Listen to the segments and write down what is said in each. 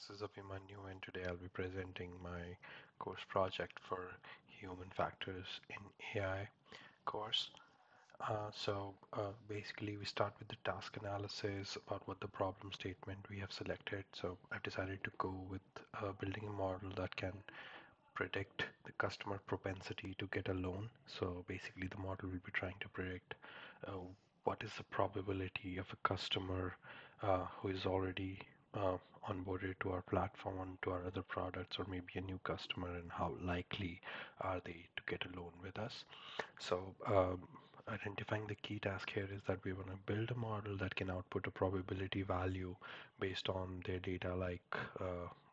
This is Abhimanyu, and today I'll be presenting my course project for Human Factors in AI course. Basically, we start with the task analysis about what the problem statement we have selected. So I've decided to go with building a model that can predict the customer propensity to get a loan. So basically, the model will be trying to predict uh, what is the probability of a customer who is already uh, onboarded to our platform, to our other products, or maybe a new customer, and how likely are they to get a loan with us. So identifying the key task here is that we want to build a model that can output a probability value based on their data, like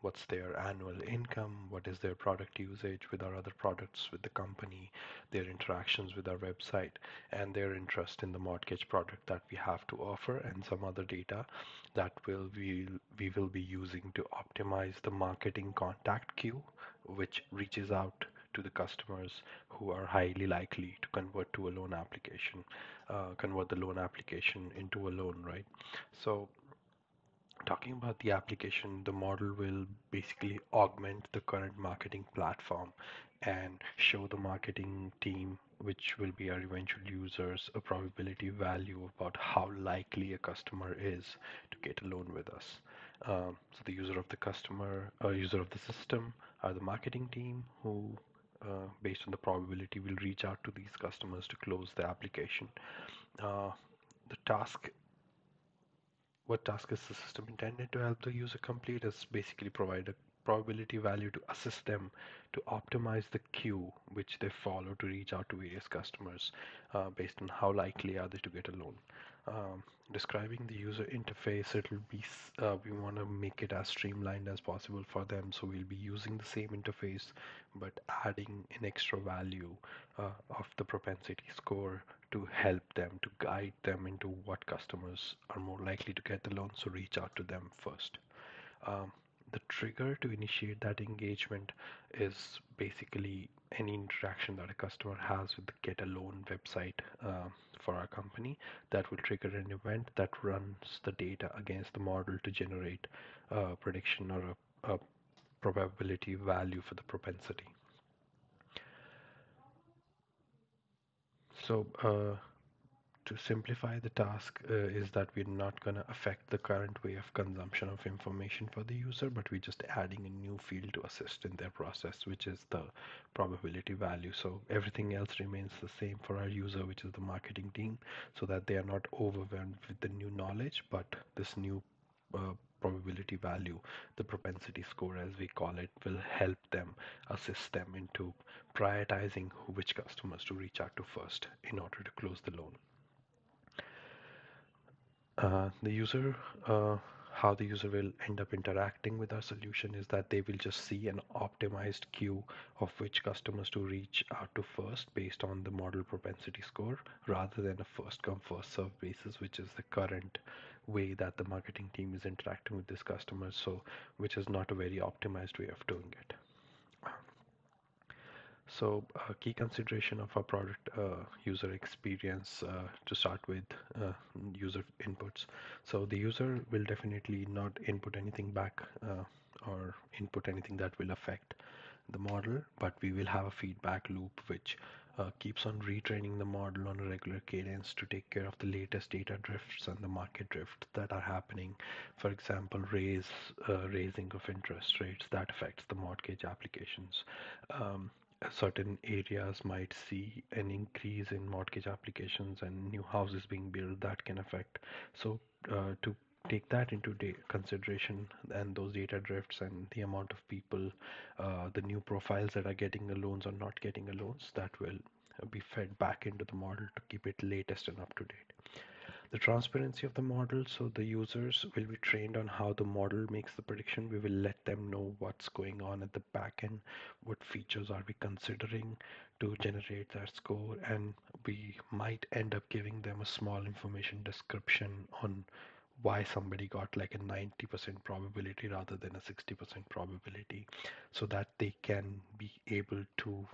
what's their annual income, what is their product usage with our other products with the company, their interactions with our website, and their interest in the mortgage product that we have to offer, and some other data that we will be using to optimize the marketing contact queue, which reaches out to the customers who are highly likely to convert the loan application into a loan, right? So talking about the application, the model will basically augment the current marketing platform and show the marketing team, which will be our eventual users, a probability value about how likely a customer is to get a loan with us. So the user of the system are the marketing team who, based on the probability, will reach out to these customers to close the application. Uh, the task what task is the system intended to help the user complete is basically provide a probability value to assist them to optimize the queue which they follow to reach out to various customers based on how likely are they to get a loan. Um, Describing the user interface, we want to make it as streamlined as possible for them. So we'll be using the same interface, but adding an extra value of the propensity score to help them, to guide them into what customers are more likely to get the loan, so reach out to them first. Um, the trigger to initiate that engagement is basically any interaction that a customer has with the Get a Loan website for our company that will trigger an event that runs the data against the model to generate a prediction or a probability value for the propensity. So to simplify the task is that we're not going to affect the current way of consumption of information for the user, but we're just adding a new field to assist in their process, which is the probability value. So everything else remains the same for our user, which is the marketing team, so that they are not overwhelmed with the new knowledge, but this new uh, probability value, the propensity score as we call it, will help them, assist them into prioritizing which customers to reach out to first in order to close the loan. The user, how the user will end up interacting with our solution is that they will just see an optimized queue of which customers to reach out to first based on the model propensity score rather than a first come first serve basis, which is the current way that the marketing team is interacting with this customer. So, which is not a very optimized way of doing it. So, key consideration of our product user experience to start with user inputs. So, the user will definitely not input anything back or input anything that will affect the model, but we will have a feedback loop which keeps on retraining the model on a regular cadence to take care of the latest data drifts and the market drift that are happening. For example, raising of interest rates that affects the mortgage applications. Um, Certain areas might see an increase in mortgage applications and new houses being built that can affect. So to take that into consideration and those data drifts and the amount of people, the new profiles that are getting the loans or not getting the loans, that will be fed back into the model to keep it latest and up to date. The transparency of the model, so the users will be trained on how the model makes the prediction. We will let them know what's going on at the back end, what features are we considering to generate that score, and we might end up giving them a small information description on why somebody got like a 90% probability rather than a 60% probability, so that they can be able to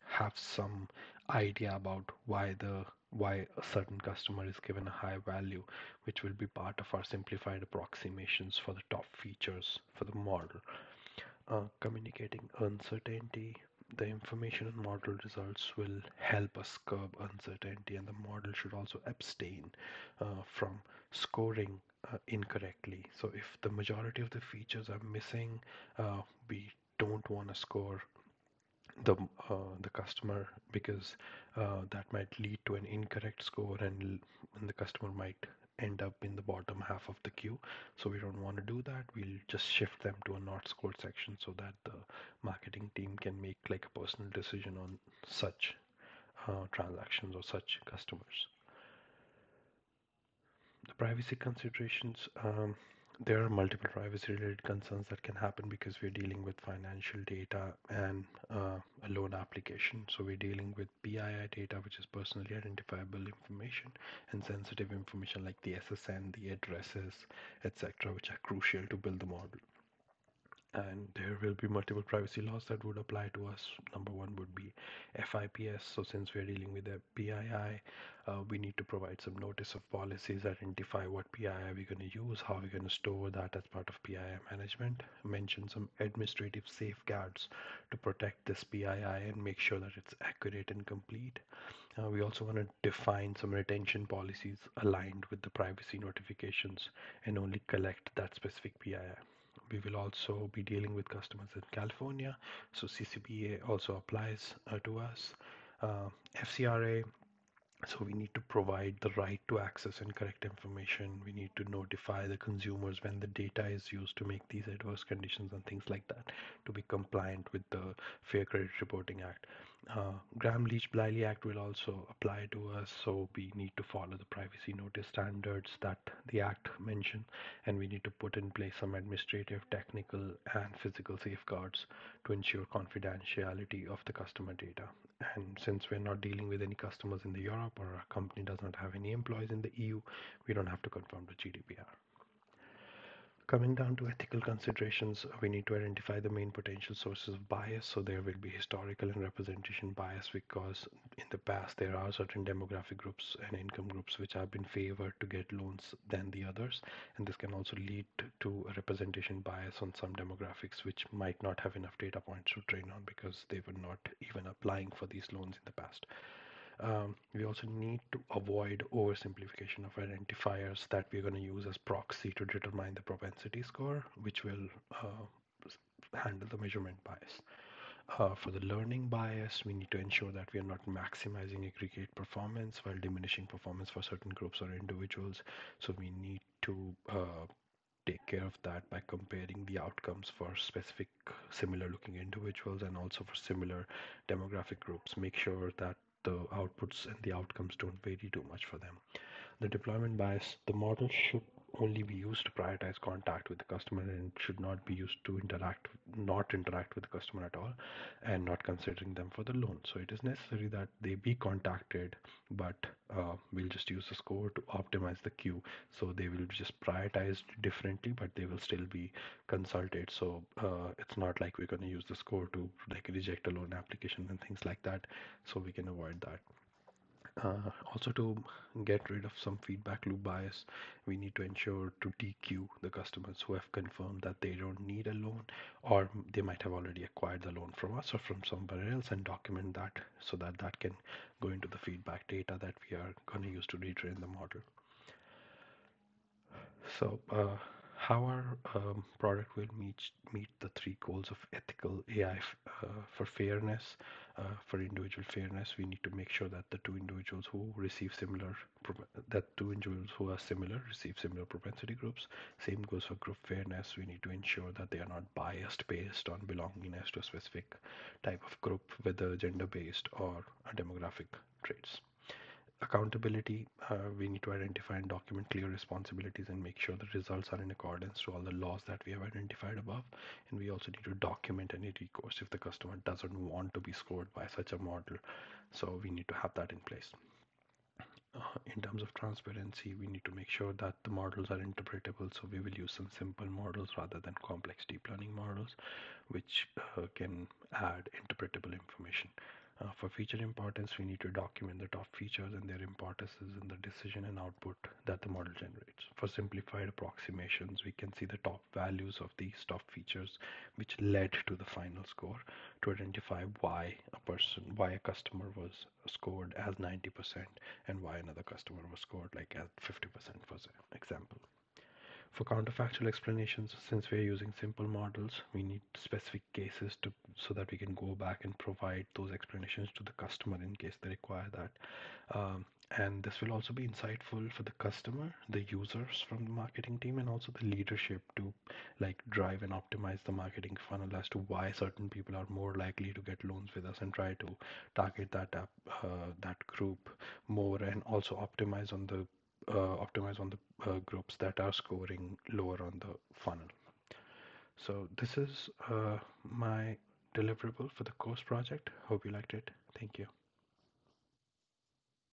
have some idea about why the why a certain customer is given a high value, which will be part of our simplified approximations for the top features for the model. Communicating uncertainty. The information and model results will help us curb uncertainty, and the model should also abstain from scoring incorrectly. So, if the majority of the features are missing, we don't want to score the the customer because that might lead to an incorrect score and the customer might end up in the bottom half of the queue. So we don't want to do that. We'll just shift them to a not scored section so that the marketing team can make like a personal decision on such transactions or such customers. The privacy considerations, there are multiple privacy related concerns that can happen because we're dealing with financial data and a loan application. So we're dealing with PII data, which is personally identifiable information, and sensitive information like the SSN, the addresses, etc., which are crucial to build the model. And there will be multiple privacy laws that would apply to us. Number one would be FIPS. So since we're dealing with a PII, we need to provide some notice of policies, identify what PII we're going to use, how we're going to store that as part of PII management, mention some administrative safeguards to protect this PII and make sure that it's accurate and complete. We also want to define some retention policies aligned with the privacy notifications and only collect that specific PII. We will also be dealing with customers in California, so CCPA also applies to us. FCRA, so we need to provide the right to access and correct information. We need to notify the consumers when the data is used to make these adverse conditions and things like that to be compliant with the Fair Credit Reporting Act. Gramm-Leach-Bliley Act will also apply to us, so we need to follow the privacy notice standards that the Act mentioned, and we need to put in place some administrative, technical, and physical safeguards to ensure confidentiality of the customer data. And since we're not dealing with any customers in the Europe or our company does not have any employees in the EU, we don't have to confirm the GDPR. Coming down to ethical considerations, we need to identify the main potential sources of bias. So there will be historical and representation bias because in the past there are certain demographic groups and income groups which have been favored to get loans than the others. And this can also lead to a representation bias on some demographics which might not have enough data points to train on because they were not even applying for these loans in the past. We also need to avoid oversimplification of identifiers that we're going to use as proxy to determine the propensity score, which will handle the measurement bias. For the learning bias, we need to ensure that we are not maximizing aggregate performance while diminishing performance for certain groups or individuals. So we need to take care of that by comparing the outcomes for specific similar looking individuals and also for similar demographic groups. Make sure that the outputs and the outcomes don't vary too much for them. The deployment bias, the model should only be used to prioritize contact with the customer and should not be used to not interact with the customer at all and not considering them for the loan. So it is necessary that they be contacted, but we'll just use the score to optimize the queue. So they will just prioritize differently, but they will still be consulted. So it's not like we're going to use the score to like reject a loan application and things like that. So we can avoid that. Also, to get rid of some feedback loop bias, we need to ensure to DQ the customers who have confirmed that they don't need a loan or they might have already acquired the loan from us or from somewhere else and document that so that that can go into the feedback data that we are going to use to retrain the model. So, how our product will meet the three goals of ethical AI for fairness, for individual fairness, we need to make sure that the two individuals who receive similar, that two individuals who are similar receive similar propensity groups. Same goes for group fairness. We need to ensure that they are not biased based on belongingness to a specific type of group, whether gender-based or demographic traits. Accountability, we need to identify and document clear responsibilities and make sure the results are in accordance to all the laws that we have identified above. And we also need to document any recourse if the customer doesn't want to be scored by such a model. So we need to have that in place. In terms of transparency, we need to make sure that the models are interpretable. So we will use some simple models rather than complex deep learning models, which can add interpretable information. For feature importance, we need to document the top features and their importances in the decision and output that the model generates. For simplified approximations, we can see the top values of these top features which led to the final score to identify why a customer was scored as 90% and why another customer was scored like as 50% for example. For counterfactual explanations, since we're using simple models, we need specific cases to so that we can go back and provide those explanations to the customer in case they require that. And this will also be insightful for the customer, the users from the marketing team, and also the leadership to like drive and optimize the marketing funnel as to why certain people are more likely to get loans with us and try to target that group more and also optimize on the groups that are scoring lower on the funnel. So this is my deliverable for the course project. Hope you liked it. Thank you.